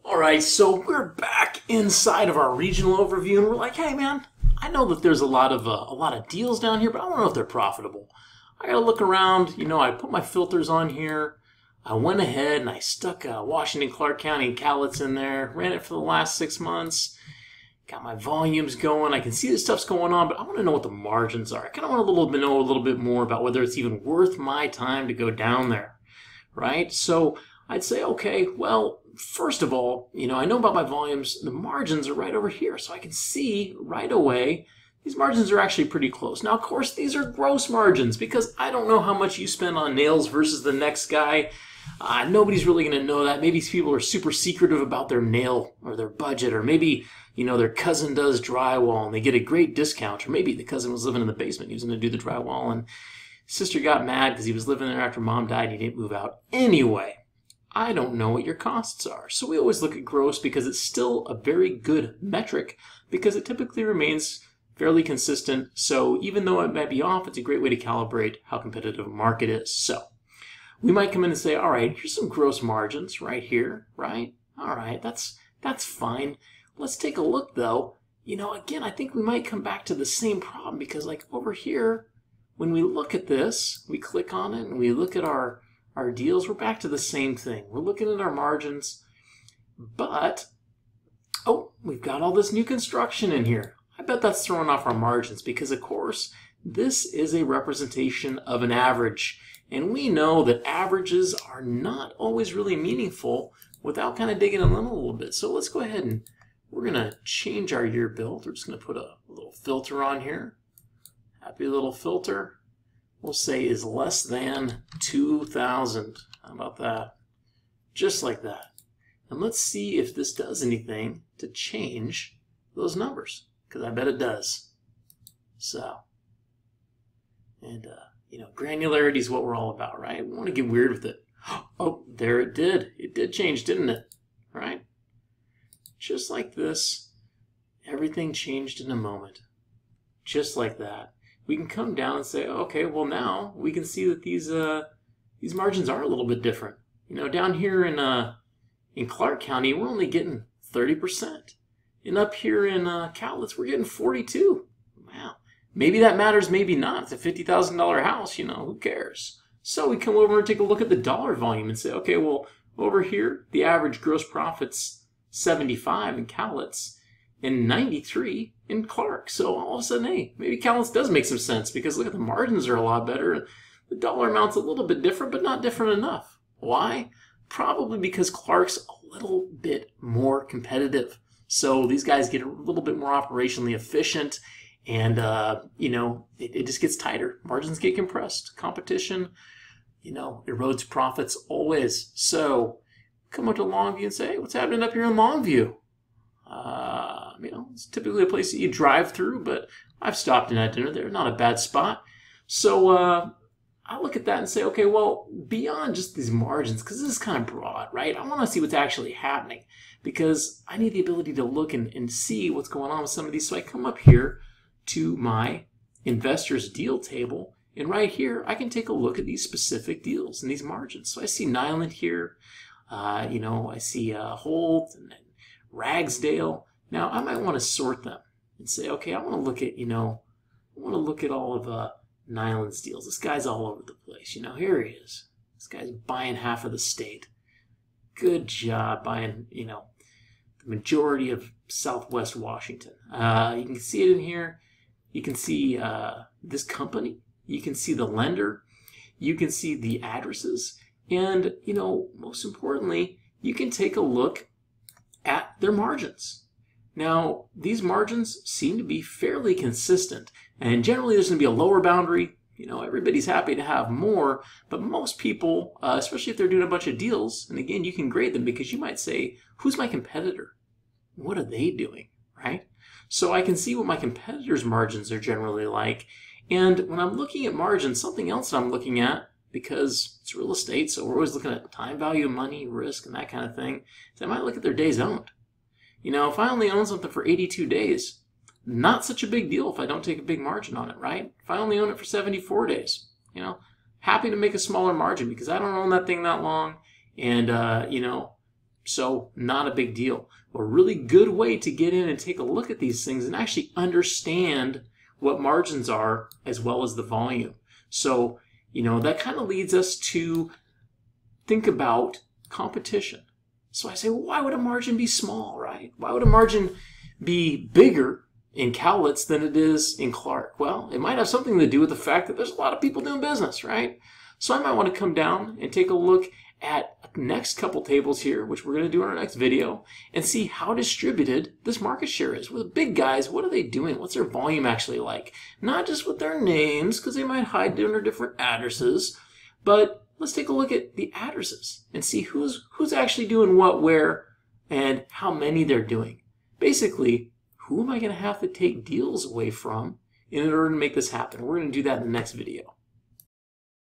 All right, so we're back inside of our regional overview, and we're like, hey man, I know that there's a lot of deals down here, but I don't know if they're profitable. I gotta look around. I put my filters on here. I went ahead and I stuck Washington, Clark County, and Cowlitz in there. Ran it for the last 6 months. Got my volumes going. I can see the stuff's going on, but I want to know what the margins are. I kind of want to know a little bit more about whether it's even worth my time to go down there, right? So I'd say, okay, well, first of all, I know about my volumes. The margins are right over here, so I can see right away these margins are actually pretty close. Now, of course, these are gross margins because I don't know how much you spend on nails versus the next guy. Nobody's really going to know that. Maybe people are super secretive about their nail or their budget, or maybe, their cousin does drywall and they get a great discount, or maybe the cousin was living in the basement. He was going to do the drywall and sister got mad because he was living there after mom died and he didn't move out. Anyway, I don't know what your costs are. So we always look at gross because it's still a very good metric because it typically remains fairly consistent. So even though it might be off, it's a great way to calibrate how competitive a market is. So we might come in and say, all right, here's some gross margins right here, right? All right, that's fine. Let's take a look though. Again, I think we might come back to the same problem because like over here, when we look at this, we click on it and we look at our deals, we're back to the same thing. We're looking at our margins, but, oh, we've got all this new construction in here. I bet that's throwing off our margins because, of course, this is a representation of an average. And we know that averages are not always really meaningful without kind of digging in a little bit. So let's go ahead and we're going to change our year build. We're just going to put a little filter on here. Happy little filter. We'll say is less than 2,000. How about that? Just like that. And let's see if this does anything to change those numbers, because I bet it does. So, and granularity is what we're all about, right? We want to get weird with it. Oh, there it did. It did change, didn't it? Right? Just like this, everything changed in a moment. Just like that. We can come down and say, okay, well now we can see that these margins are a little bit different. Down here in Clark County, we're only getting 30%. And up here in Cowlitz, we're getting 42. Wow. Maybe that matters, maybe not. It's a $50,000 house, who cares? So we come over and take a look at the dollar volume and say, okay, well, over here, the average gross profit's 75 in Cowlitz and 93 in Clark. So all of a sudden, hey, maybe Cowlitz does make some sense because look at the margins are a lot better. The dollar amount's a little bit different, but not different enough. Why? Probably because Clark's a little bit more competitive. So these guys get a little bit more operationally efficient and, it just gets tighter. Margins get compressed. Competition, erodes profits always. So come up to Longview and say, hey, what's happening up here in Longview? It's typically a place that you drive through, but I've stopped in at dinner there. Not a bad spot. So I look at that and say, okay, well, beyond just these margins, because this is kind of broad, right? I want to see what's actually happening because I need the ability to look and see what's going on with some of these. So I come up here to my investors deal table, and right here I can take a look at these specific deals and these margins. So I see Nyland here. I see Holt and Ragsdale. Now I might want to sort them and say, okay, I want to look at all of Nyland's deals. This guy's all over the place. Here he is. This guy's buying half of the state. Good job buying, the majority of Southwest Washington. You can see it in here. You can see this company. You can see the lender. You can see the addresses. And, most importantly, you can take a look at their margins. Now, these margins seem to be fairly consistent, and generally there's going to be a lower boundary. Everybody's happy to have more, but most people, especially if they're doing a bunch of deals, and again, you can grade them because you might say, who's my competitor? What are they doing, right? So I can see what my competitors' margins are generally like, and when I'm looking at margins, something else that I'm looking at, because it's real estate, so we're always looking at time value of money, risk, and that kind of thing, is I might look at their days owned. If I only own something for 82 days, not such a big deal if I don't take a big margin on it, right? If I only own it for 74 days, happy to make a smaller margin because I don't own that thing that long. And, So not a big deal. A really good way to get in and take a look at these things and actually understand what margins are as well as the volume. So, that kind of leads us to think about competition. So I say, well, why would a margin be small, right? Why would a margin be bigger in Cowlitz than it is in Clark? Well, it might have something to do with the fact that there's a lot of people doing business, right? So I might want to come down and take a look at the next couple tables here, which we're going to do in our next video, and see how distributed this market share is. With the big guys, what are they doing? What's their volume actually like? Not just with their names, because they might hide under different addresses, but let's take a look at the addresses and see who's actually doing what, where, and how many they're doing. Basically, who am I going to have to take deals away from in order to make this happen? We're going to do that in the next video.